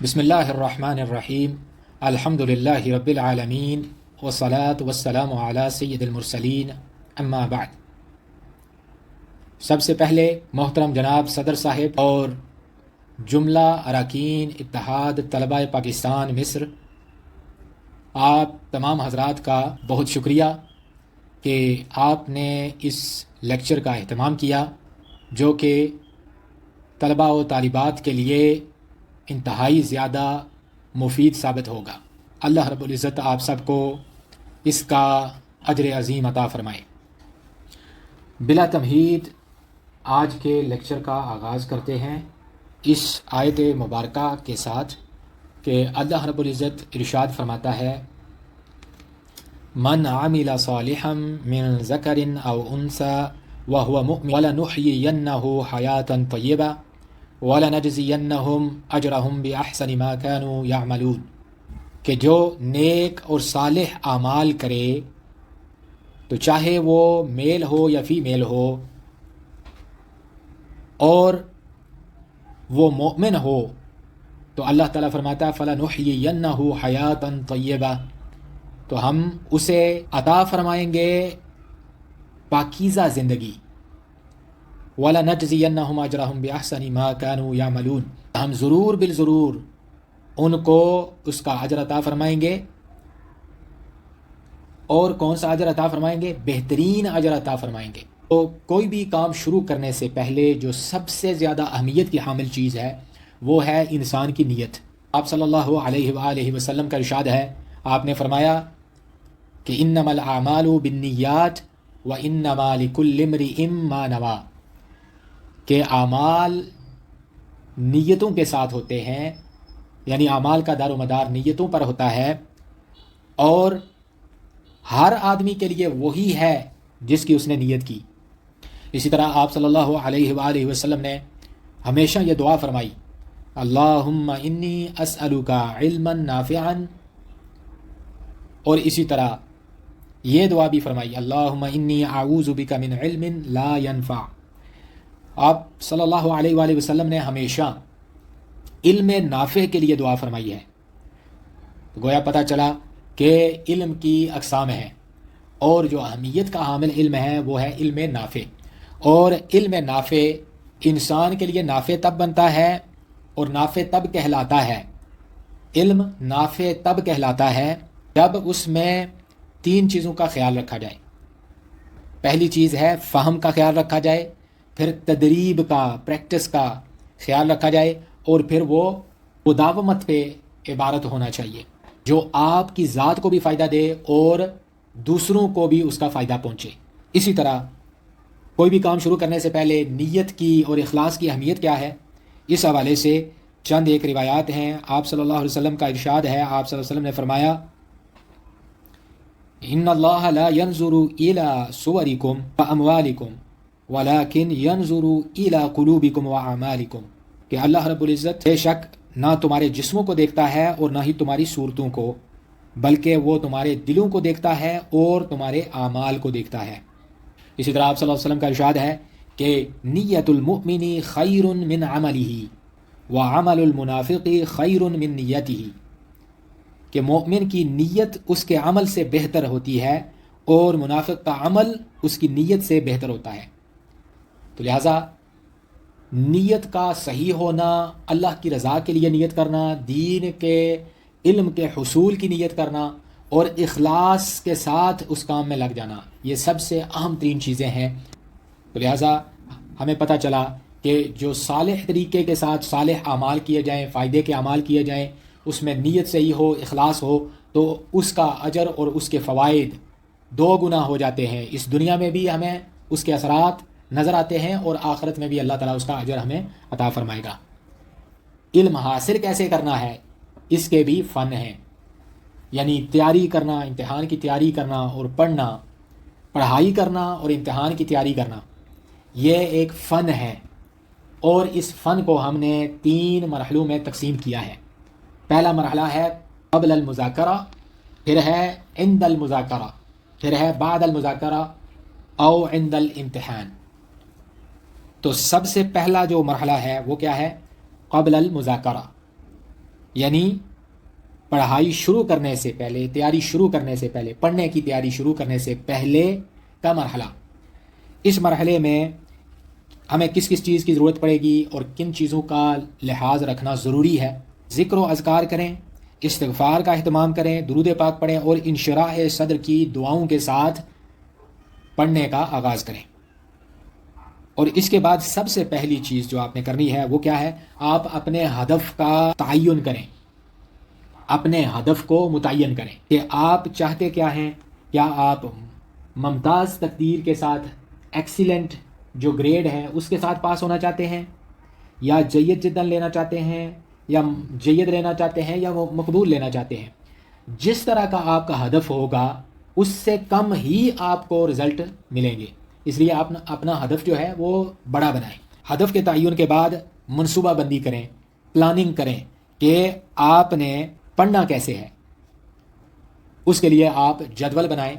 بسم اللہ الرحمن الرحیم الحمد للہ رب العالمین والصلاة والسلام علی سید المرسلین اما بعد۔ سب سے پہلے محترم جناب صدر صاحب اور جملہ اراکین اتحاد طلبہ پاکستان مصر، آپ تمام حضرات کا بہت شکریہ کہ آپ نے اس لیکچر کا اہتمام کیا، جو کہ طلبہ و طالبات کے لیے انتہائی زیادہ مفید ثابت ہوگا۔ اللہ رب العزت آپ سب کو اس کا اجر عظیم عطا فرمائے۔ بلا تمہید آج کے لیکچر کا آغاز کرتے ہیں اس آیت مبارکہ کے ساتھ کہ اللہ رب العزت ارشاد فرماتا ہے، من عمل صالحا من ذکر او انثى وهو مؤمن ولنحيينه حیاتا طیبہ وَلَنَجْزِيَنَّهُمْ أَجْرَهُمْ بِأَحْسَنِ مَا كَانُوا يَعْمَلُونَ، کہ جو نیک اور صالح اعمال کرے تو چاہے وہ میل ہو یا فیمیل ہو اور وہ مومن ہو، تو اللہ تعالیٰ فرماتا ہے فَلَنُحْيِيَنَّهُ حَيَاةً طَيِّبَةً، تو ہم اسے عطا فرمائیں گے پاکیزہ زندگی، وَلَنَجْزِيَنَّهُمْ أَجْرَهُمْ بِأَحْسَنِ مَا كَانُوا يَعْمَلُونَ، ہم ضرور بالضرور ان کو اس کا اجر عطا فرمائیں گے۔ اور کون سا اجر عطا فرمائیں گے؟ بہترین اجر عطا فرمائیں گے۔ تو کوئی بھی کام شروع کرنے سے پہلے جو سب سے زیادہ اہمیت کی حامل چیز ہے وہ ہے انسان کی نیت۔ آپ صلی اللہ علیہ وآلہ وسلم کا ارشاد ہے، آپ نے فرمایا کہ انما الاعمال بالنیات وانما لکل امرئ ما نوی، کہ اعمال نیتوں کے ساتھ ہوتے ہیں، یعنی اعمال کا دار و مدار نیتوں پر ہوتا ہے، اور ہر آدمی کے لیے وہی ہے جس کی اس نے نیت کی۔ اسی طرح آپ صلی اللہ علیہ وآلہ وسلم نے ہمیشہ یہ دعا فرمائی، اللہم انی اسألک علما نافعا، اور اسی طرح یہ دعا بھی فرمائی، اللہم انی اعوذ بک من علم لا ينفع۔ آپ صلی اللہ علیہ وآلہ وسلم نے ہمیشہ علم نافع کے لیے دعا فرمائی ہے۔ گویا پتہ چلا کہ علم کی اقسام ہیں، اور جو اہمیت کا حامل علم ہے وہ ہے علم نافع، اور علم نافع انسان کے لیے نافع تب بنتا ہے اور نافع تب کہلاتا ہے، علم نافع تب کہلاتا ہے جب اس میں تین چیزوں کا خیال رکھا جائے۔ پہلی چیز ہے فہم کا خیال رکھا جائے، پھر تدریب کا، پریکٹس کا خیال رکھا جائے، اور پھر وہ مداومت پہ عبارت ہونا چاہیے، جو آپ کی ذات کو بھی فائدہ دے اور دوسروں کو بھی اس کا فائدہ پہنچے۔ اسی طرح کوئی بھی کام شروع کرنے سے پہلے نیت کی اور اخلاص کی اہمیت کیا ہے، اس حوالے سے چند ایک روایات ہیں۔ آپ صلی اللہ علیہ وسلم کا ارشاد ہے، آپ صلی اللہ علیہ وسلم نے فرمایا، ان اللہ لا ينظر الى صورکم واموالکم ولیکن ينظر الى قلوبکم واعمالکم، کہ اللہ رب العزت بے شک نہ تمہارے جسموں کو دیکھتا ہے اور نہ ہی تمہاری صورتوں کو، بلکہ وہ تمہارے دلوں کو دیکھتا ہے اور تمہارے اعمال کو دیکھتا ہے۔ اسی طرح آپ صلی اللہ علیہ وسلم کا ارشاد ہے کہ نیت المؤمن خیر من عملہ وعمل المنافق خیر من نیتہ، کہ مومن کی نیت اس کے عمل سے بہتر ہوتی ہے اور منافق کا عمل اس کی نیت سے بہتر ہوتا ہے۔ تو لہٰذا نیت کا صحیح ہونا، اللہ کی رضا کے لیے نیت کرنا، دین کے علم کے حصول کی نیت کرنا، اور اخلاص کے ساتھ اس کام میں لگ جانا، یہ سب سے اہم ترین چیزیں ہیں۔ تو لہٰذا ہمیں پتہ چلا کہ جو صالح طریقے کے ساتھ صالح اعمال کیے جائیں، فائدے کے اعمال کیے جائیں، اس میں نیت صحیح ہو، اخلاص ہو، تو اس کا اجر اور اس کے فوائد دو گنا ہو جاتے ہیں۔ اس دنیا میں بھی ہمیں اس کے اثرات نظر آتے ہیں، اور آخرت میں بھی اللہ تعالیٰ اس کا اجر ہمیں عطا فرمائے گا۔ علم حاصل کیسے کرنا ہے، اس کے بھی فن ہیں، یعنی تیاری کرنا، امتحان کی تیاری کرنا اور پڑھنا، پڑھائی کرنا اور امتحان کی تیاری کرنا، یہ ایک فن ہے، اور اس فن کو ہم نے 3 مرحلوں میں تقسیم کیا ہے۔ پہلا مرحلہ ہے قبل المذاکرہ، پھر ہے عند المذاکرہ، پھر ہے بعد المذاکرہ او عند الامتحان۔ تو سب سے پہلا جو مرحلہ ہے وہ کیا ہے؟ قبل المذاکرہ۔ یعنی پڑھائی شروع کرنے سے پہلے، تیاری شروع کرنے سے پہلے، پڑھنے کی تیاری شروع کرنے سے پہلے کا مرحلہ. اس مرحلے میں ہمیں کس کس چیز کی ضرورت پڑے گی اور کن چیزوں کا لحاظ رکھنا ضروری ہے. ذکر و اذکار کریں، استغفار کا اہتمام کریں، درود پاک پڑھیں اور انشراح صدر کی دعاؤں کے ساتھ پڑھنے کا آغاز کریں. اور اس کے بعد سب سے پہلی چیز جو آپ نے کرنی ہے وہ کیا ہے؟ آپ اپنے ہدف کا تعین کریں، اپنے ہدف کو متعین کریں کہ آپ چاہتے کیا ہیں. کیا آپ ممتاز تقدیر کے ساتھ ایکسیلنٹ جو گریڈ ہے اس کے ساتھ پاس ہونا چاہتے ہیں، یا جید جدا لینا چاہتے ہیں، یا جید لینا چاہتے ہیں، یا وہ مقبول لینا چاہتے ہیں؟ جس طرح کا آپ کا ہدف ہوگا اس سے کم ہی آپ کو رزلٹ ملیں گے. اس لیے آپ اپنا ہدف جو ہے وہ بڑا بنائیں. ہدف کے تعین کے بعد منصوبہ بندی کریں، پلاننگ کریں کہ آپ نے پڑھنا کیسے ہے. اس کے لیے آپ جدول بنائیں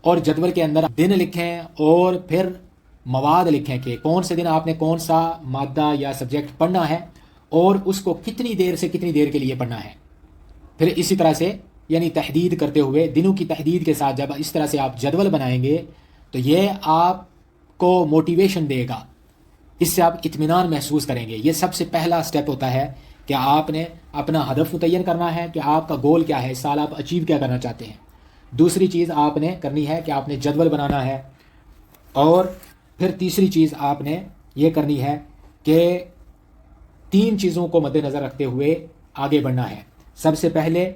اور جدول کے اندر دن لکھیں اور پھر مواد لکھیں کہ کون سے دن آپ نے کون سا مادہ یا سبجیکٹ پڑھنا ہے اور اس کو کتنی دیر سے کتنی دیر کے لیے پڑھنا ہے. پھر اسی طرح سے یعنی تحدید کرتے ہوئے، دنوں کی تحدید کے ساتھ جب اس طرح سے آپ جدول بنائیں گے تو یہ آپ کو موٹیویشن دے گا، اس سے آپ اطمینان محسوس کریں گے. یہ سب سے پہلا سٹیپ ہوتا ہے کہ آپ نے اپنا ہدف متعین کرنا ہے کہ آپ کا گول کیا ہے، اس سال آپ اچیو کیا کرنا چاہتے ہیں. دوسری چیز آپ نے کرنی ہے کہ آپ نے جدول بنانا ہے. اور پھر تیسری چیز آپ نے یہ کرنی ہے کہ 3 چیزوں کو مد نظر رکھتے ہوئے آگے بڑھنا ہے. سب سے پہلے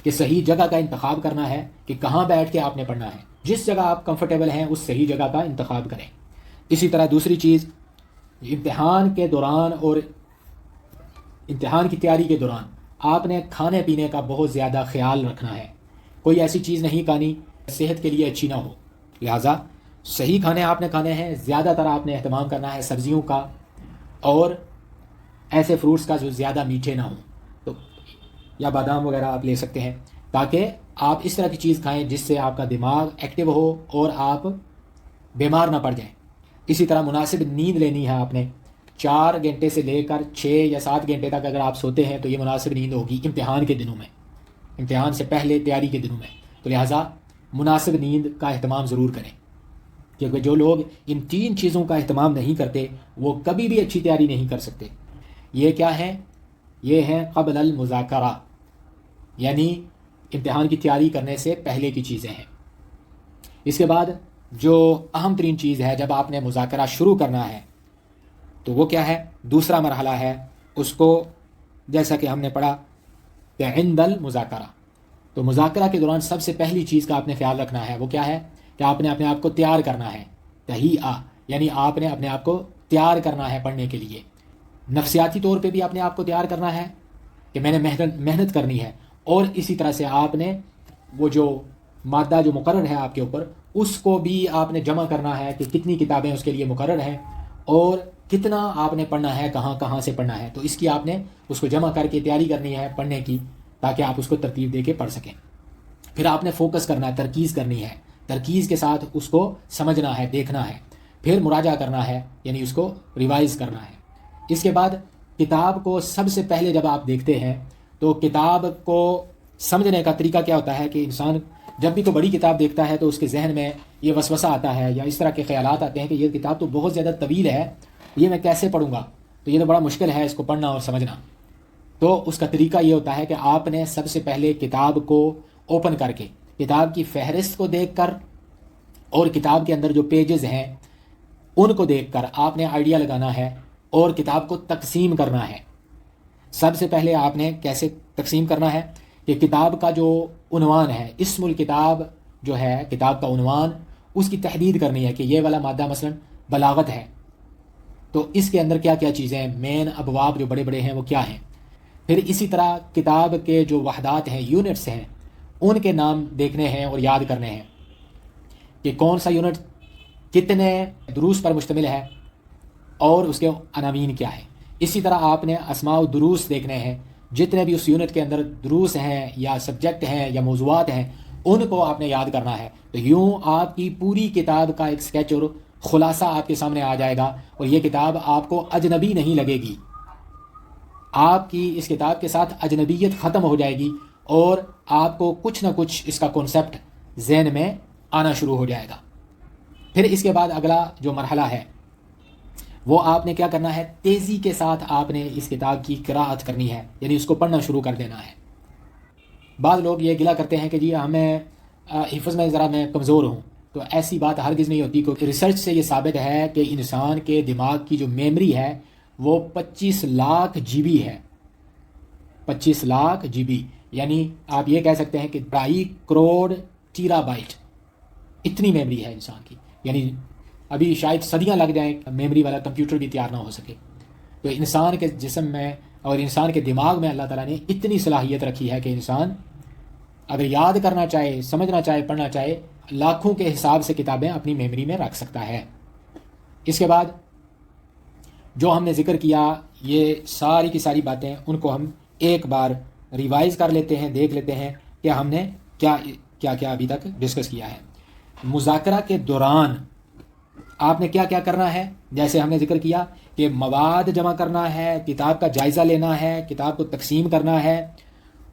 کہ صحیح جگہ کا انتخاب کرنا ہے کہ کہاں بیٹھ کے آپ نے پڑھنا ہے. جس جگہ آپ کمفرٹیبل ہیں اس صحیح جگہ کا انتخاب کریں. اسی طرح دوسری چیز، امتحان کے دوران اور امتحان کی تیاری کے دوران آپ نے کھانے پینے کا بہت زیادہ خیال رکھنا ہے. کوئی ایسی چیز نہیں کھانی صحت کے لیے اچھی نہ ہو. لہٰذا صحیح کھانے آپ نے کھانے ہیں. زیادہ تر آپ نے اہتمام کرنا ہے سبزیوں کا اور ایسے فروٹس کا جو زیادہ میٹھے نہ ہوں، تو یا بادام وغیرہ آپ لے سکتے ہیں تاکہ آپ اس طرح کی چیز کھائیں جس سے آپ کا دماغ ایکٹیو ہو اور آپ بیمار نہ پڑ جائیں. اسی طرح مناسب نیند لینی ہے آپ نے. 4 گھنٹے سے لے کر 6 یا 7 گھنٹے تک اگر آپ سوتے ہیں تو یہ مناسب نیند ہوگی امتحان کے دنوں میں، امتحان سے پہلے تیاری کے دنوں میں. تو لہٰذا مناسب نیند کا اہتمام ضرور کریں، کیونکہ جو لوگ ان 3 چیزوں کا اہتمام نہیں کرتے وہ کبھی بھی اچھی تیاری نہیں کر سکتے. یہ کیا ہے؟ یہ ہے قبل المذاکرہ، یعنی امتحان کی تیاری کرنے سے پہلے کی چیزیں ہیں. اس کے بعد جو اہم ترین چیز ہے جب آپ نے مذاکرہ شروع کرنا ہے تو وہ کیا ہے؟ دوسرا مرحلہ ہے. اس کو جیسا کہ ہم نے پڑھا کہ عند المذاکرہ، تو مذاکرہ کے دوران سب سے پہلی چیز کا آپ نے خیال رکھنا ہے وہ کیا ہے کہ آپ نے اپنے آپ کو تیار کرنا ہے. تہیئہ، یعنی آپ نے اپنے آپ کو تیار کرنا ہے پڑھنے کے لیے. نفسیاتی طور پہ بھی اپنے آپ کو تیار کرنا ہے کہ میں نے محنت کرنی ہے، اور اسی طرح سے آپ نے وہ جو مادہ جو مقرر ہے آپ کے اوپر اس کو بھی آپ نے جمع کرنا ہے کہ کتنی کتابیں اس کے لیے مقرر ہیں اور کتنا آپ نے پڑھنا ہے، کہاں سے پڑھنا ہے. تو اس کی آپ نے اس کو جمع کر کے تیاری کرنی ہے پڑھنے کی تاکہ آپ اس کو ترتیب دے کے پڑھ سکیں. پھر آپ نے فوکس کرنا ہے، ترکیز کرنی ہے، ترکیز کے ساتھ اس کو سمجھنا ہے، دیکھنا ہے. پھر مراجعہ کرنا ہے، یعنی اس کو ریوائز کرنا ہے. اس کے بعد کتاب کو سب سے پہلے جب آپ دیکھتے ہیں تو کتاب کو سمجھنے کا طریقہ کیا ہوتا ہے کہ انسان جب بھی کوئی بڑی کتاب دیکھتا ہے تو اس کے ذہن میں یہ وسوسہ آتا ہے یا اس طرح کے خیالات آتے ہیں کہ یہ کتاب تو بہت زیادہ طویل ہے، یہ میں کیسے پڑھوں گا، تو یہ تو بڑا مشکل ہے اس کو پڑھنا اور سمجھنا. تو اس کا طریقہ یہ ہوتا ہے کہ آپ نے سب سے پہلے کتاب کو اوپن کر کے کتاب کی فہرست کو دیکھ کر اور کتاب کے اندر جو پیجز ہیں ان کو دیکھ کر آپ نے آئیڈیا لگانا ہے اور کتاب کو تقسیم کرنا ہے. سب سے پہلے آپ نے کیسے تقسیم کرنا ہے کہ کتاب کا جو عنوان ہے، اسم الکتاب جو ہے کتاب کا عنوان، اس کی تحدید کرنی ہے کہ یہ والا مادہ مثلا بلاغت ہے تو اس کے اندر کیا کیا چیزیں ہیں، مین ابواب جو بڑے بڑے ہیں وہ کیا ہیں. پھر اسی طرح کتاب کے جو وحدات ہیں، یونٹس ہیں، ان کے نام دیکھنے ہیں اور یاد کرنے ہیں کہ کون سا یونٹ کتنے دروس پر مشتمل ہے اور اس کے عناوین کیا ہے. اسی طرح آپ نے اسماء الدروس دیکھنے ہیں، جتنے بھی اس یونٹ کے اندر دروس ہیں یا سبجیکٹ ہیں یا موضوعات ہیں ان کو آپ نے یاد کرنا ہے. تو یوں آپ کی پوری کتاب کا ایک سکیچ اور خلاصہ آپ کے سامنے آ جائے گا اور یہ کتاب آپ کو اجنبی نہیں لگے گی. آپ کی اس کتاب کے ساتھ اجنبیت ختم ہو جائے گی اور آپ کو کچھ نہ کچھ اس کا کنسیپٹ ذہن میں آنا شروع ہو جائے گا۔ پھر اس کے بعد اگلا جو مرحلہ ہے وہ آپ نے کیا کرنا ہے، تیزی کے ساتھ آپ نے اس کتاب کی قراءت کرنی ہے، یعنی اس کو پڑھنا شروع کر دینا ہے۔ بعض لوگ یہ گلا کرتے ہیں کہ جی ہمیں حفظ میں ذرا میں کمزور ہوں، تو ایسی بات ہرگز نہیں ہوتی، کیونکہ ریسرچ سے یہ ثابت ہے کہ انسان کے دماغ کی جو میموری ہے وہ 25 لاکھ جی بی ہے، 25 لاکھ جی بی، یعنی آپ یہ کہہ سکتے ہیں کہ 2.5 کروڑ ٹیرا بائٹ اتنی میموری ہے انسان کی، یعنی ابھی شاید صدیاں لگ جائیں میموری والا کمپیوٹر بھی تیار نہ ہو سکے۔ تو انسان کے جسم میں اور انسان کے دماغ میں اللہ تعالیٰ نے اتنی صلاحیت رکھی ہے کہ انسان اگر یاد کرنا چاہے، سمجھنا چاہے، پڑھنا چاہے، لاکھوں کے حساب سے کتابیں اپنی میموری میں رکھ سکتا ہے۔ اس کے بعد جو ہم نے ذکر کیا، یہ ساری کی ساری باتیں ان کو ہم ایک بار ریوائز کر لیتے ہیں، دیکھ لیتے ہیں کہ ہم نے کیا کیا ابھی تک ڈسکس کیا ہے۔ مذاکرہ کے دوران آپ نے کیا کیا کرنا ہے، جیسے ہم نے ذکر کیا کہ مواد جمع کرنا ہے، کتاب کا جائزہ لینا ہے، کتاب کو تقسیم کرنا ہے،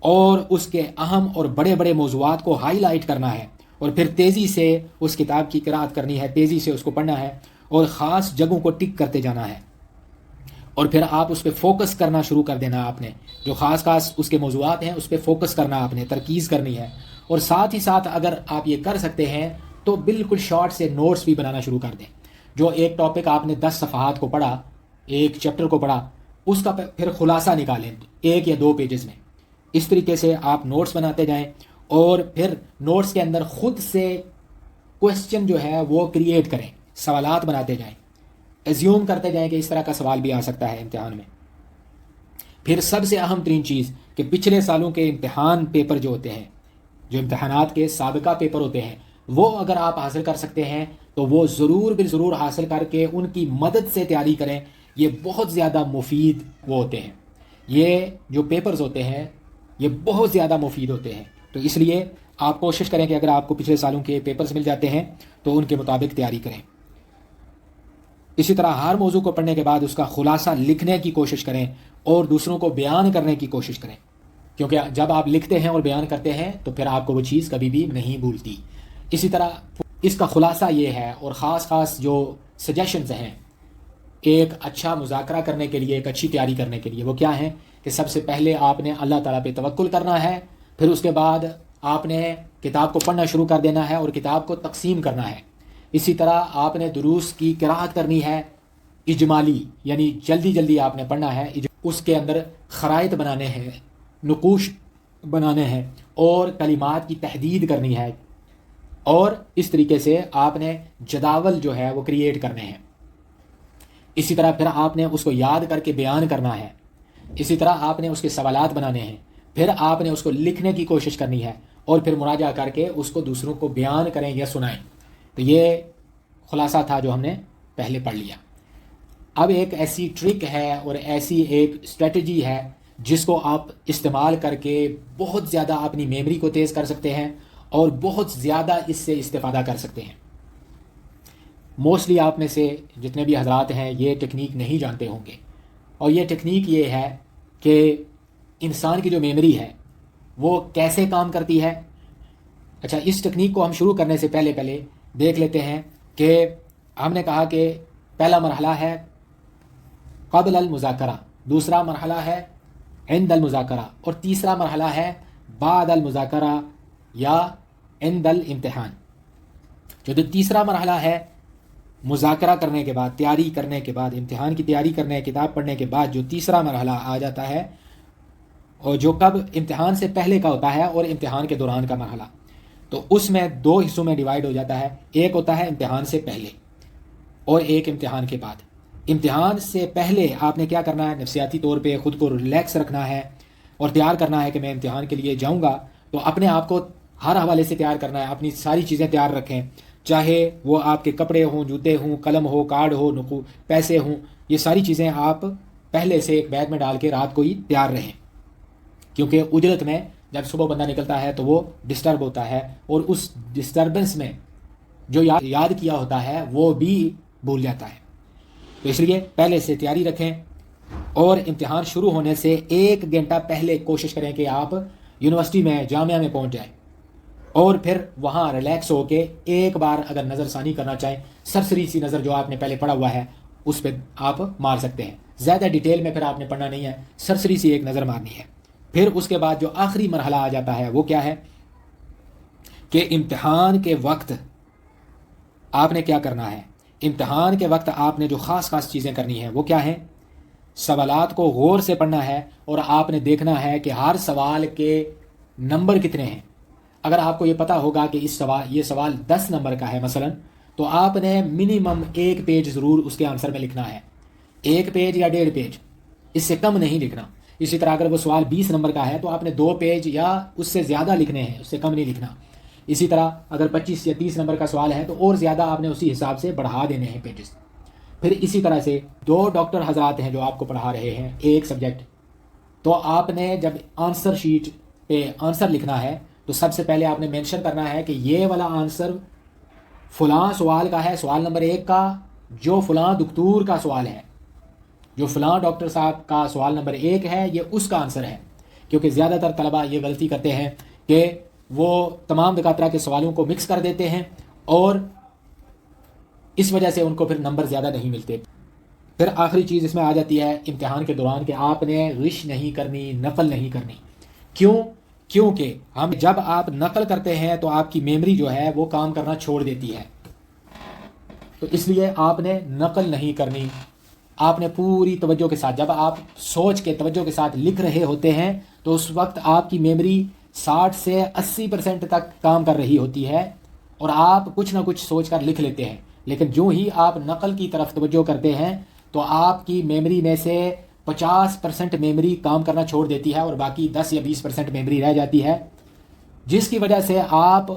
اور اس کے اہم اور بڑے بڑے موضوعات کو ہائی لائٹ کرنا ہے، اور پھر تیزی سے اس کتاب کی قراءت کرنی ہے، تیزی سے اس کو پڑھنا ہے، اور خاص جگہوں کو ٹک کرتے جانا ہے، اور پھر آپ اس پہ فوکس کرنا شروع کر دینا۔ آپ نے جو خاص اس کے موضوعات ہیں اس پہ فوکس کرنا، آپ نے ترکیز کرنی ہے، اور ساتھ ہی ساتھ اگر آپ یہ کر سکتے ہیں تو بالکل شارٹ سے نوٹس بھی بنانا شروع کر دیں۔ جو ایک ٹاپک آپ نے 10 صفحات کو پڑھا، ایک چیپٹر کو پڑھا، اس کا پھر خلاصہ نکالیں 1 یا 2 پیجز میں۔ اس طریقے سے آپ نوٹس بناتے جائیں، اور پھر نوٹس کے اندر خود سے کوسچن جو ہے وہ کریٹ کریں، سوالات بناتے جائیں، ایزیوم کرتے جائیں کہ اس طرح کا سوال بھی آ سکتا ہے امتحان میں۔ پھر سب سے اہم ترین چیز کہ پچھلے سالوں کے امتحان پیپر جو ہوتے ہیں، جو امتحانات کے سابقہ پیپر ہوتے ہیں، وہ اگر آپ حاصل کر سکتے ہیں تو وہ ضرور بالضرور حاصل کر کے ان کی مدد سے تیاری کریں۔ یہ بہت زیادہ مفید وہ ہوتے ہیں، یہ جو پیپرز ہوتے ہیں یہ بہت زیادہ مفید ہوتے ہیں۔ تو اس لیے آپ کوشش کریں کہ اگر آپ کو پچھلے سالوں کے پیپرز مل جاتے ہیں تو ان کے مطابق تیاری کریں۔ اسی طرح ہر موضوع کو پڑھنے کے بعد اس کا خلاصہ لکھنے کی کوشش کریں اور دوسروں کو بیان کرنے کی کوشش کریں، کیونکہ جب آپ لکھتے ہیں اور بیان کرتے ہیں تو پھر آپ کو وہ چیز کبھی بھی نہیں بھولتی۔ اسی طرح اس کا خلاصہ یہ ہے، اور خاص جو سجیشنز ہیں ایک اچھا مذاکرہ کرنے کے لیے، ایک اچھی تیاری کرنے کے لیے، وہ کیا ہیں کہ سب سے پہلے آپ نے اللہ تعالیٰ پہ توکل کرنا ہے، پھر اس کے بعد آپ نے کتاب کو پڑھنا شروع کر دینا ہے اور کتاب کو تقسیم کرنا ہے۔ اسی طرح آپ نے دروس کی قراءت کرنی ہے اجمالی، یعنی جلدی آپ نے پڑھنا ہے، اس کے اندر خرائط بنانے ہیں، نقوش بنانے ہیں، اور کلمات کی تحدید کرنی ہے، اور اس طریقے سے آپ نے جداول جو ہے وہ کریٹ کرنے ہیں۔ اسی طرح پھر آپ نے اس کو یاد کر کے بیان کرنا ہے، اسی طرح آپ نے اس کے سوالات بنانے ہیں، پھر آپ نے اس کو لکھنے کی کوشش کرنی ہے، اور پھر مراجعہ کر کے اس کو دوسروں کو بیان کریں یا سنائیں۔ تو یہ خلاصہ تھا جو ہم نے پہلے پڑھ لیا۔ اب ایک ایسی ٹرک ہے اور ایسی ایک اسٹریٹجی ہے جس کو آپ استعمال کر کے بہت زیادہ اپنی میموری کو تیز کر سکتے ہیں اور بہت زیادہ اس سے استفادہ کر سکتے ہیں۔ موسٹلی آپ میں سے جتنے بھی حضرات ہیں یہ ٹیکنیک نہیں جانتے ہوں گے، اور یہ ٹیکنیک یہ ہے کہ انسان کی جو میموری ہے وہ کیسے کام کرتی ہے۔ اچھا، اس ٹیکنیک کو ہم شروع کرنے سے پہلے دیکھ لیتے ہیں کہ ہم نے کہا کہ پہلا مرحلہ ہے قبل المذاکرہ، دوسرا مرحلہ ہے عند المذاکرہ، اور تیسرا مرحلہ ہے بعد المذاکرہ یا عند الامتحان۔ جو تیسرا مرحلہ ہے مذاکرہ کرنے کے بعد، تیاری کرنے کے بعد، امتحان کی تیاری کرنے، کتاب پڑھنے کے بعد جو تیسرا مرحلہ آ جاتا ہے، اور جو کب امتحان سے پہلے کا ہوتا ہے اور امتحان کے دوران کا مرحلہ، تو اس میں 2 حصوں میں ڈیوائیڈ ہو جاتا ہے۔ ایک ہوتا ہے امتحان سے پہلے اور ایک امتحان کے بعد۔ امتحان سے پہلے آپ نے کیا کرنا ہے، نفسیاتی طور پہ خود کو ریلیکس رکھنا ہے اور تیار کرنا ہے کہ میں امتحان کے لیے جاؤں گا، تو اپنے آپ کو ہر حوالے سے تیار کرنا ہے، اپنی ساری چیزیں تیار رکھیں، چاہے وہ آپ کے کپڑے ہوں، جوتے ہوں، قلم ہو، کارڈ ہو، پیسے ہوں، یہ ساری چیزیں آپ پہلے سے ایک بیگ میں ڈال کے رات کو ہی تیار رہیں، کیونکہ اجرت میں جب صبح بندہ نکلتا ہے تو وہ ڈسٹرب ہوتا ہے، اور اس ڈسٹربنس میں جو یاد کیا ہوتا ہے وہ بھی بھول جاتا ہے۔ تو اس لیے پہلے سے تیاری رکھیں، اور امتحان شروع ہونے سے 1 گھنٹہ پہلے کوشش کریں کہ آپ یونیورسٹی میں جامعہ میں پہنچ جائیں، اور پھر وہاں ریلیکس ہو کے ایک بار اگر نظر ثانی کرنا چاہیں، سرسری سی نظر جو آپ نے پہلے پڑھا ہوا ہے اس پہ آپ مار سکتے ہیں. زیادہ ڈیٹیل میں پھر آپ نے پڑھنا نہیں ہے، سرسری سی ایک نظر مارنی ہے. پھر اس کے بعد جو آخری مرحلہ آ جاتا ہے وہ کیا ہے کہ امتحان کے وقت آپ نے کیا کرنا ہے. امتحان کے وقت آپ نے جو خاص چیزیں کرنی ہیں وہ کیا ہیں؟ سوالات کو غور سے پڑھنا ہے، اور آپ نے دیکھنا ہے کہ ہر سوال کے نمبر کتنے ہیں. اگر آپ کو یہ پتا ہوگا کہ یہ سوال 10 نمبر کا ہے مثلا، تو آپ نے منیمم 1 پیج ضرور اس کے آنسر میں لکھنا ہے. 1 پیج یا 1.5 پیج، اس سے کم نہیں لکھنا. اسی طرح اگر وہ سوال 20 نمبر کا ہے تو آپ نے 2 پیج یا اس سے زیادہ لکھنے ہیں، اس سے کم نہیں لکھنا. اسی طرح اگر 25 یا 30 نمبر کا سوال ہے تو اور زیادہ آپ نے اسی حساب سے بڑھا دینے ہیں پیجز. پھر اسی طرح سے 2 ڈاکٹر حضرات ہیں جو آپ کو پڑھا رہے ہیں ایک سبجیکٹ، تو آپ نے جب آنسر شیٹ پہ آنسر لکھنا ہے تو سب سے پہلے آپ نے مینشن کرنا ہے کہ یہ والا آنسر فلاں سوال کا ہے، سوال نمبر 1 کا، جو فلاں دکتور کا سوال ہے، جو فلاں ڈاکٹر صاحب کا سوال نمبر 1 ہے، یہ اس کا آنسر ہے. کیونکہ زیادہ تر طلبہ یہ غلطی کرتے ہیں کہ وہ تمام دکاترہ کے سوالوں کو مکس کر دیتے ہیں، اور اس وجہ سے ان کو پھر نمبر زیادہ نہیں ملتے. پھر آخری چیز اس میں آ جاتی ہے امتحان کے دوران کہ آپ نے غش نہیں کرنی، نقل نہیں کرنی. کیونکہ جب آپ نقل کرتے ہیں تو آپ کی میموری جو ہے وہ کام کرنا چھوڑ دیتی ہے، تو اس لیے آپ نے نقل نہیں کرنی. آپ نے پوری توجہ کے ساتھ، جب آپ سوچ کے توجہ کے ساتھ لکھ رہے ہوتے ہیں تو اس وقت آپ کی میموری 60 سے 80% تک کام کر رہی ہوتی ہے، اور آپ کچھ نہ کچھ سوچ کر لکھ لیتے ہیں. لیکن جو ہی آپ نقل کی طرف توجہ کرتے ہیں تو آپ کی میموری میں سے 50% میموری کام کرنا چھوڑ دیتی ہے، اور باقی 10 یا 20% میموری رہ جاتی ہے، جس کی وجہ سے آپ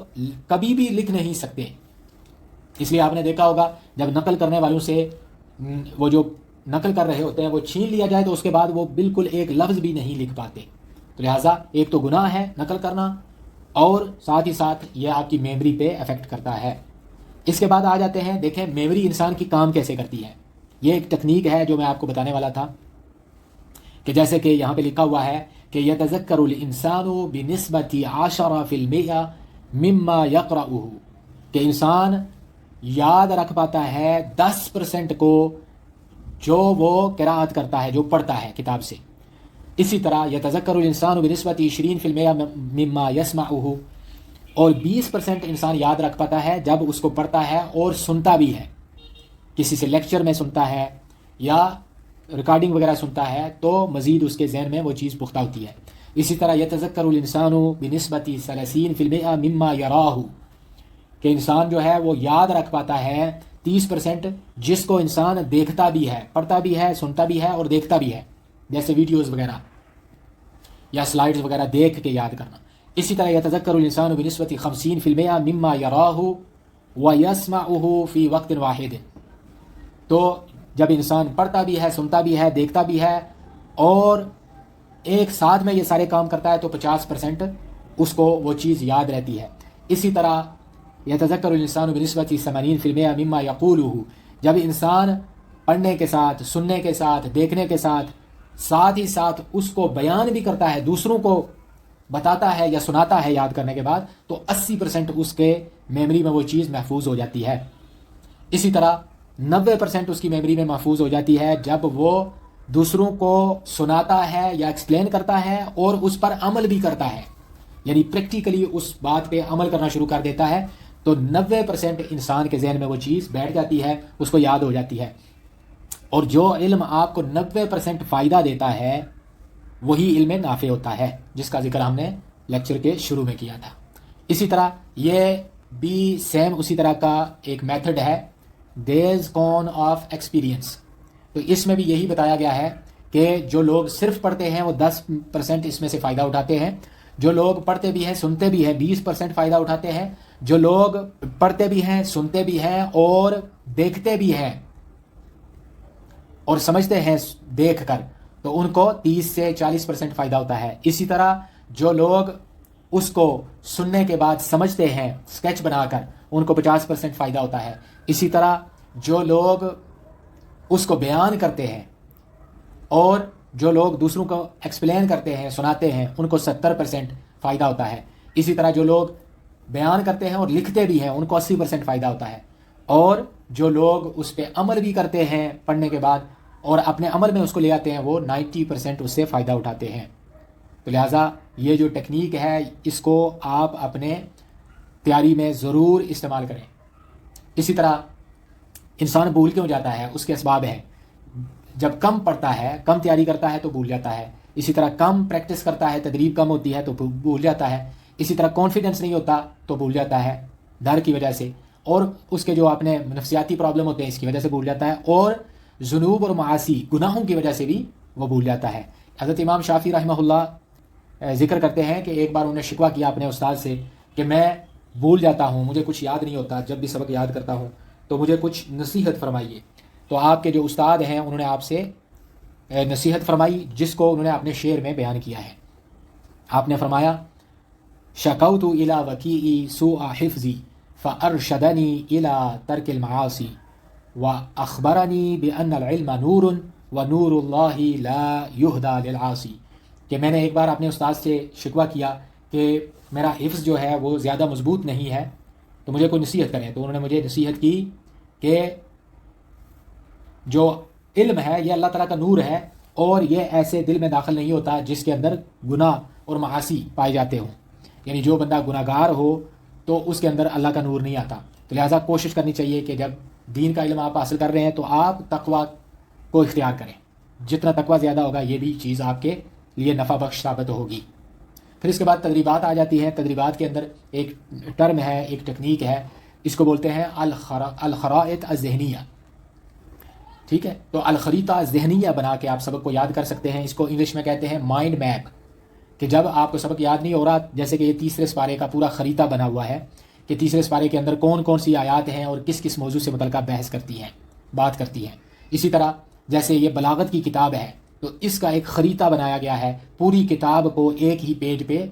کبھی بھی لکھ نہیں سکتے. اس لیے آپ نے دیکھا ہوگا جب نقل کرنے والوں سے وہ جو نقل کر رہے ہوتے ہیں وہ چھین لیا جائے تو اس کے بعد وہ بالکل ایک لفظ بھی نہیں لکھ پاتے. تو لہٰذا ایک تو گناہ ہے نقل کرنا، اور ساتھ ہی ساتھ یہ آپ کی میموری پہ افیکٹ کرتا ہے. اس کے بعد آ جاتے ہیں، دیکھیں میموری انسان کی کام کیسے کرتی ہے. یہ ایک ٹیکنیک ہے جو میں آپ کو بتانے والا تھا، کہ جیسے کہ یہاں پہ لکھا ہوا ہے کہ یتذکر الانسان بنسبت 10% مما یقرأہ، کہ انسان یاد رکھ پاتا ہے 10% کو جو وہ قرأت کرتا ہے، جو پڑھتا ہے کتاب سے. اسی طرح یتذکر الانسان بنسبت 20% مما یسمعہ، اور 20% انسان یاد رکھ پاتا ہے جب اس کو پڑھتا ہے اور سنتا بھی ہے، کسی سے لیکچر میں سنتا ہے یا ریکارڈنگ وغیرہ سنتا ہے تو مزید اس کے ذہن میں وہ چیز پختہ ہوتی ہے. اسی طرح یتذکر الانسان بنسبت 30% مما یراہ، کہ انسان جو ہے وہ یاد رکھ پاتا ہے 30% جس کو انسان دیکھتا بھی ہے، پڑھتا بھی ہے، سنتا بھی ہے اور دیکھتا بھی ہے، جیسے ویڈیوز وغیرہ یا سلائیڈز وغیرہ دیکھ کے یاد کرنا. اسی طرح یتذکر الانسان بنسبت 50% مما یراہ ویسمعہ فی وقت واحد، تو جب انسان پڑھتا بھی ہے، سنتا بھی ہے، دیکھتا بھی ہے اور ایک ساتھ میں یہ سارے کام کرتا ہے تو 50% اس کو وہ چیز یاد رہتی ہے. اسی طرح یتذکر الانسان بنسبت 80% مما یقولہ، جب انسان پڑھنے کے ساتھ، سننے کے ساتھ، دیکھنے کے ساتھ ہی ساتھ اس کو بیان بھی کرتا ہے، دوسروں کو بتاتا ہے یا سناتا ہے یاد کرنے کے بعد، تو 80% اس کے میموری میں وہ چیز محفوظ ہو جاتی ہے. اسی طرح 90% اس کی میموری میں محفوظ ہو جاتی ہے جب وہ دوسروں کو سناتا ہے یا ایکسپلین کرتا ہے اور اس پر عمل بھی کرتا ہے، یعنی پریکٹیکلی اس بات پہ عمل کرنا شروع کر دیتا ہے، تو 90% انسان کے ذہن میں وہ چیز بیٹھ جاتی ہے، اس کو یاد ہو جاتی ہے. اور جو علم آپ کو 90% فائدہ دیتا ہے وہی علم نافع ہوتا ہے، جس کا ذکر ہم نے لیکچر کے شروع میں کیا تھا. اسی طرح یہ بھی سیم اسی طرح کا ایک میتھڈ ہے، ڈیز کون آف ایکسپیرینس. تو اس میں بھی یہی بتایا گیا ہے کہ جو لوگ صرف پڑھتے ہیں وہ 10% اس میں سے فائدہ اٹھاتے ہیں، جو لوگ پڑھتے بھی ہیں، سنتے بھی ہیں 20% فائدہ اٹھاتے ہیں، جو لوگ پڑھتے بھی ہیں، سنتے بھی ہیں اور دیکھتے بھی ہیں اور سمجھتے ہیں دیکھ کر، تو ان کو 30 سے 40% فائدہ ہوتا ہے. اسی طرح جو لوگ اس کو سننے کے بعد سمجھتے ہیں اسکیچ بنا کر، ان کو 50% فائدہ ہوتا ہے. اسی طرح جو لوگ اس کو بیان کرتے ہیں اور جو لوگ دوسروں کو ایکسپلین کرتے ہیں، سناتے ہیں، ان کو 70% فائدہ ہوتا ہے. اسی طرح جو لوگ بیان کرتے ہیں اور لکھتے بھی ہیں ان کو 80% فائدہ ہوتا ہے. اور جو لوگ اس پہ عمل بھی کرتے ہیں پڑھنے کے بعد اور اپنے عمل میں اس کو لے آتے ہیں، وہ 90% اس سے فائدہ اٹھاتے ہیں. تو لہٰذا یہ جو ٹیکنیک ہے اس کو آپ اپنے تیاری میں ضرور استعمال کریں. اسی طرح انسان بھول کیوں جاتا ہے، اس کے اسباب ہیں. جب کم پڑھتا ہے، کم تیاری کرتا ہے تو بھول جاتا ہے. اسی طرح کم پریکٹس کرتا ہے، تدریب کم ہوتی ہے تو بھول جاتا ہے. اسی طرح کانفیڈنس نہیں ہوتا تو بھول جاتا ہے ڈر کی وجہ سے، اور اس کے جو اپنے نفسیاتی پرابلم ہوتے ہیں اس کی وجہ سے بھول جاتا ہے، اور ذنوب اور معاصی گناہوں کی وجہ سے بھی وہ بھول جاتا ہے. حضرت امام شافعی رحمہ اللہ ذکر کرتے ہیں کہ ایک بار انہوں نے شکوہ کیا اپنے استاد سے کہ میں بھول جاتا ہوں، مجھے کچھ یاد نہیں ہوتا، جب بھی سبق یاد کرتا ہوں تو مجھے کچھ نصیحت فرمائیے. تو آپ کے جو استاد ہیں انہوں نے آپ سے نصیحت فرمائی، جس کو انہوں نے اپنے شعر میں بیان کیا ہے. آپ نے فرمایا شکوت الی وکیعی سوء حفظی فارشدنی الی ترک المعاصی واخبرنی بان العلم نور ونور اللہ لا یہدی للعاصی. کہ میں نے ایک بار اپنے استاد سے شکوہ کیا کہ میرا حفظ جو ہے وہ زیادہ مضبوط نہیں ہے، تو مجھے کوئی نصیحت کریں. تو انہوں نے مجھے نصیحت کی کہ جو علم ہے یہ اللہ تعالیٰ کا نور ہے، اور یہ ایسے دل میں داخل نہیں ہوتا جس کے اندر گناہ اور معاصی پائے جاتے ہوں. یعنی جو بندہ گناہ گار ہو تو اس کے اندر اللہ کا نور نہیں آتا. تو لہٰذا کوشش کرنی چاہیے کہ جب دین کا علم آپ حاصل کر رہے ہیں تو آپ تقوی کو اختیار کریں. جتنا تقوی زیادہ ہوگا یہ بھی چیز آپ کے لیے نفع بخش ثابت ہوگی. پھر اس کے بعد تدریبات آ جاتی ہیں. تدریبات کے اندر ایک ٹرم ہے، ایک ٹیکنیک ہے، اس کو بولتے ہیں الخرائط الذہنیہ. ٹھیک ہے، تو الخریطہ ذہنیہ بنا کے آپ سبق کو یاد کر سکتے ہیں. اس کو انگلش میں کہتے ہیں مائنڈ میپ. کہ جب آپ کو سبق یاد نہیں ہو رہا، جیسے کہ یہ تیسرے سپارے کا پورا خریطہ بنا ہوا ہے کہ تیسرے سپارے کے اندر کون کون سی آیات ہیں اور کس کس موضوع سے متعلقہ بحث کرتی ہیں، بات کرتی ہیں. اسی طرح جیسے یہ بلاغت کی کتاب ہے تو اس کا ایک خریطہ بنایا گیا ہے. پوری کتاب کو ایک ہی پیج پہ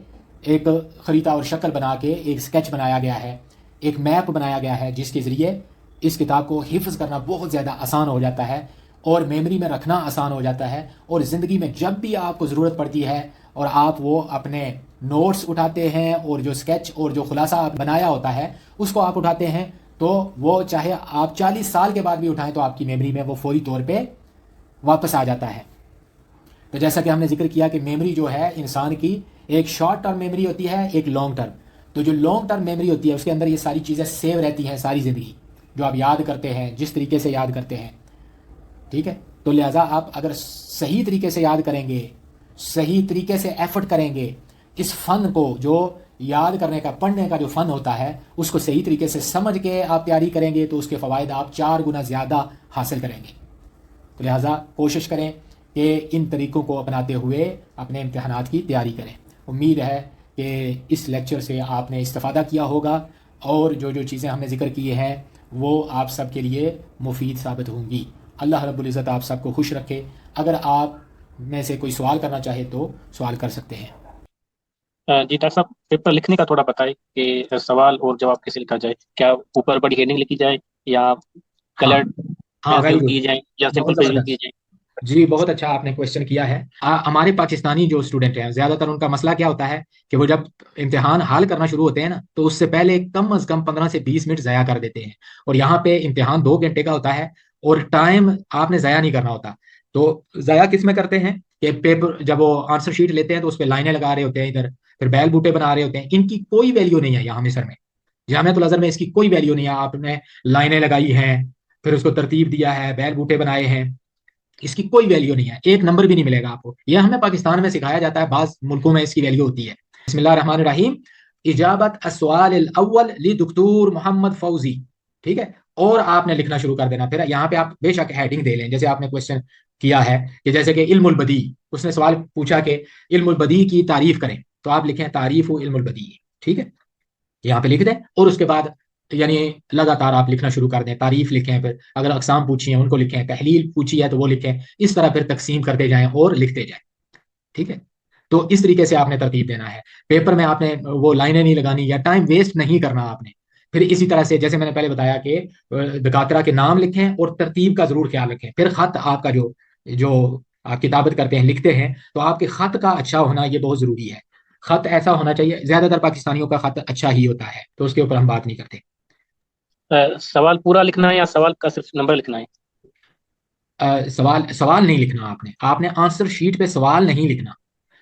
ایک خریطہ اور شکل بنا کے ایک سکیچ بنایا گیا ہے، ایک میپ بنایا گیا ہے، جس کے ذریعے اس کتاب کو حفظ کرنا بہت زیادہ آسان ہو جاتا ہے اور میموری میں رکھنا آسان ہو جاتا ہے. اور زندگی میں جب بھی آپ کو ضرورت پڑتی ہے اور آپ وہ اپنے نوٹس اٹھاتے ہیں اور جو سکیچ اور جو خلاصہ آپ بنایا ہوتا ہے اس کو آپ اٹھاتے ہیں، تو وہ چاہے آپ 40 سال کے بعد بھی اٹھائیں تو آپ کی میموری میں وہ فوری طور پہ واپس آ جاتا ہے. تو جیسا کہ ہم نے ذکر کیا کہ میموری جو ہے انسان کی ایک شارٹ ٹرم میموری ہوتی ہے، ایک لانگ ٹرم. تو جو لانگ ٹرم میموری ہوتی ہے اس کے اندر یہ ساری چیزیں سیو رہتی ہیں ساری زندگی، جو آپ یاد کرتے ہیں، جس طریقے سے یاد کرتے ہیں. ٹھیک ہے، تو لہٰذا آپ اگر صحیح طریقے سے یاد کریں گے، صحیح طریقے سے ایفرٹ کریں گے، اس فن کو جو یاد کرنے کا، پڑھنے کا جو فن ہوتا ہے اس کو صحیح طریقے سے سمجھ کے آپ تیاری کریں گے تو اس کے فوائد آپ 4 گنا زیادہ حاصل کریں گے. تو لہٰذا کوشش کریں کہ ان طریقوں کو اپناتے ہوئے اپنے امتحانات کی تیاری کریں. امید ہے کہ اس لیکچر سے آپ نے استفادہ کیا ہوگا اور جو جو چیزیں ہم نے ذکر کی ہیں وہ آپ سب کے لیے مفید ثابت ہوں گی. اللہ رب العزت آپ سب کو خوش رکھے. اگر آپ میں سے کوئی سوال کرنا چاہے تو سوال کر سکتے ہیں. جی ڈاکٹر صاحب، پیپر لکھنے کا تھوڑا بتائیں کہ سوال اور جواب کیسے لکھا جائے. کیا اوپر بڑی ہیڈنگ لکھی جائے یا ہاں کلرڈ ہاں، پینس ویری یوز گڈ، کی جائیں یا سمپل بہت پیج یوز زبردست. کی جائیں؟ جی بہت اچھا آپ نے کوشچن کیا ہے. ہمارے پاکستانی جو اسٹوڈنٹ ہیں زیادہ تر ان کا مسئلہ کیا ہوتا ہے کہ وہ جب امتحان حل کرنا شروع ہوتے ہیں نا تو اس سے پہلے کم از کم 15 سے 20 منٹ ضائع کر دیتے ہیں. اور یہاں پہ امتحان 2 گھنٹے کا ہوتا ہے اور ٹائم آپ نے ضائع نہیں کرنا ہوتا. تو ضائع کس میں کرتے ہیں کہ پیپر جب وہ آنسر شیٹ لیتے ہیں تو اس پہ لائنیں لگا رہے ہوتے ہیں، ادھر پھر بیل بوٹے بنا رہے ہوتے ہیں. ان کی کوئی ویلیو نہیں ہے یہاں مصر میں، جامعۃ الازہر میں اس کی کوئی ویلیو نہیں ہے. آپ نے لائنیں لگائی ہیں، پھر اس کو ترتیب دیا ہے، بیل بوٹے بنائے ہیں، اس کی کوئی ویلیو نہیں ہے. 1 نمبر بھی نہیں ملے گا آپ کو. یہ ہمیں پاکستان میں سکھایا جاتا ہے، بعض ملکوں میں اس کی ویلیو ہوتی ہے. بسم اللہ الرحمن الرحیم. اجابت السؤال الاول لدکتور محمد فوزی. ٹھیک ہے، اور آپ نے لکھنا شروع کر دینا. پھر یہاں پہ آپ بے شک ہیڈنگ دے لیں، جیسے آپ نے کوشچن کیا ہے کہ جیسے کہ علم البدی، اس نے سوال پوچھا کہ علم البدی کی تعریف کریں، تو آپ لکھیں تعریف علم البدی. ٹھیک ہے، یہاں پہ لکھ دیں اور اس کے بعد یعنی لگاتار آپ لکھنا شروع کر دیں. تعریف لکھیں، پھر اگر اقسام پوچھی ہیں ان کو لکھیں، تحلیل پوچھی ہے تو وہ لکھیں. اس طرح پھر تقسیم کرتے جائیں اور لکھتے جائیں. ٹھیک ہے، تو اس طریقے سے آپ نے ترتیب دینا ہے. پیپر میں آپ نے وہ لائنیں نہیں لگانی یا ٹائم ویسٹ نہیں کرنا آپ نے. پھر اسی طرح سے جیسے میں نے پہلے بتایا کہ دکاترہ کے نام لکھیں اور ترتیب کا ضرور خیال رکھیں. پھر خط آپ کا جو آپ کتابت کرتے ہیں، لکھتے ہیں، تو آپ کے خط کا اچھا ہونا یہ بہت ضروری ہے. خط ایسا ہونا چاہیے، زیادہ تر پاکستانیوں کا خط اچھا ہی ہوتا ہے، تو اس کے اوپر ہم بات نہیں کرتے. سوال پورا لکھنا ہے یا سوال کا صرف نمبر لکھنا ہے؟ سوال نہیں لکھنا، آپ نے آنسر شیٹ پہ سوال نہیں لکھنا.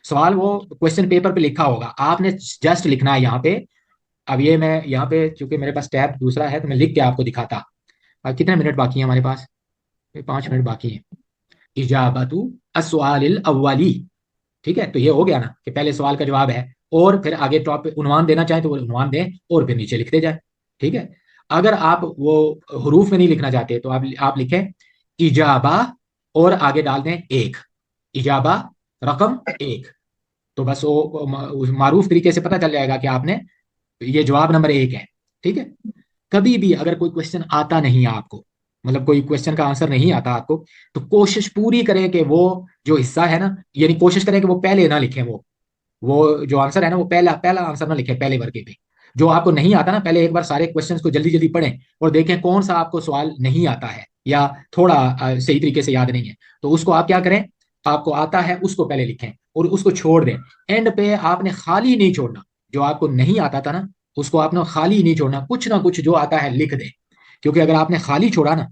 سوال وہ کوشچن پیپر پہ لکھا ہوگا، آپ نے جسٹ لکھنا ہے یہاں پہ. اب یہ میں یہاں پہ چونکہ میرے پاس ٹیب دوسرا ہے تو میں لکھ کے آپ کو دکھاتا. اب کتنے منٹ باقی ہیں ہمارے پاس؟ 5 منٹ باقی ہیں. اجابت السؤال الاولی، ٹھیک ہے، تو یہ ہو گیا نا کہ پہلے سوال کا جواب ہے، اور پھر آگے ٹاپ پہ عنوان دینا چاہیں تو وہ عنوان دیں اور پھر نیچے لکھتے جائیں. ٹھیک ہے. اگر آپ وہ حروف میں نہیں لکھنا چاہتے تو آپ لکھیں اجابہ اور آگے ڈال دیں 1، اجابہ رقم 1. تو بس وہ معروف طریقے سے پتہ چل جائے گا کہ آپ نے یہ جواب نمبر 1 ہے. ٹھیک ہے. کبھی بھی اگر کوئی کوشچن آتا نہیں آپ کو، مطلب کوئی کوشچن کا آنسر نہیں آتا آپ کو، تو کوشش پوری کریں کہ وہ جو حصہ ہے نا، یعنی کوشش کریں کہ وہ پہلے نہ لکھیں، وہ جو آنسر ہے نا وہ پہلا آنسر نہ لکھیں پہلے ورقے پہ. جو آپ کو نہیں آتا نا، پہلے ایک بار سارے کوشچنس کو جلدی جلدی پڑھیں اور دیکھیں کون سا آپ کو سوال نہیں آتا ہے یا تھوڑا صحیح طریقے سے یاد نہیں ہے. تو اس کو آپ کیا کریں، آپ کو آتا ہے اس کو پہلے لکھیں اور اس کو چھوڑ دیں. اینڈ پہ آپ نے خالی نہیں چھوڑنا، جو آپ کو نہیں آتا تھا نا اس کو آپ نے خالی نہیں چھوڑنا، کچھ نہ کچھ جو آتا ہے لکھ دیں. کیونکہ اگر آپ نے خالی چھوڑا نا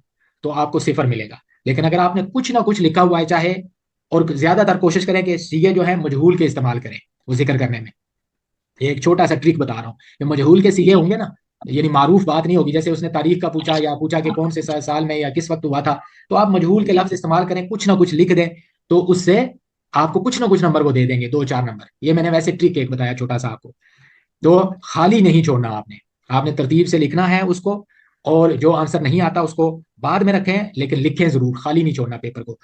تو آپ کو 0 ملے گا. لیکن اگر آپ نے کچھ نہ کچھ لکھا ہوا ہے چاہے، اور زیادہ تر کوشش کریں کہ سیگے جو ہیں مجہول کے استعمال کریں وہ ذکر کرنے میں. ایک چھوٹا سا ٹرک بتا رہا ہوں کہ مجہول کے سیگے ہوں گے نا، یعنی معروف بات نہیں ہوگی، جیسے اس نے تاریخ کا پوچھا یا پوچھا کہ کون سے سال میں یا کس وقت ہوا تھا، تو آپ مجہول کے لفظ استعمال کریں، کچھ نہ کچھ لکھ دیں، تو اس سے آپ کو کچھ نہ کچھ نمبر وہ دے دیں گے، 2-4 نمبر. یہ میں نے ویسے ٹرک ایک بتایا چھوٹا سا آپ کو. تو خالی نہیں چھوڑنا، آپ نے ترتیب سے لکھنا ہے اس کو، اور جو آنسر نہیں آتا اس کو بعد میں رکھیں لیکن لکھیں ضرور، خالی نہیں چھوڑنا پیپر کو.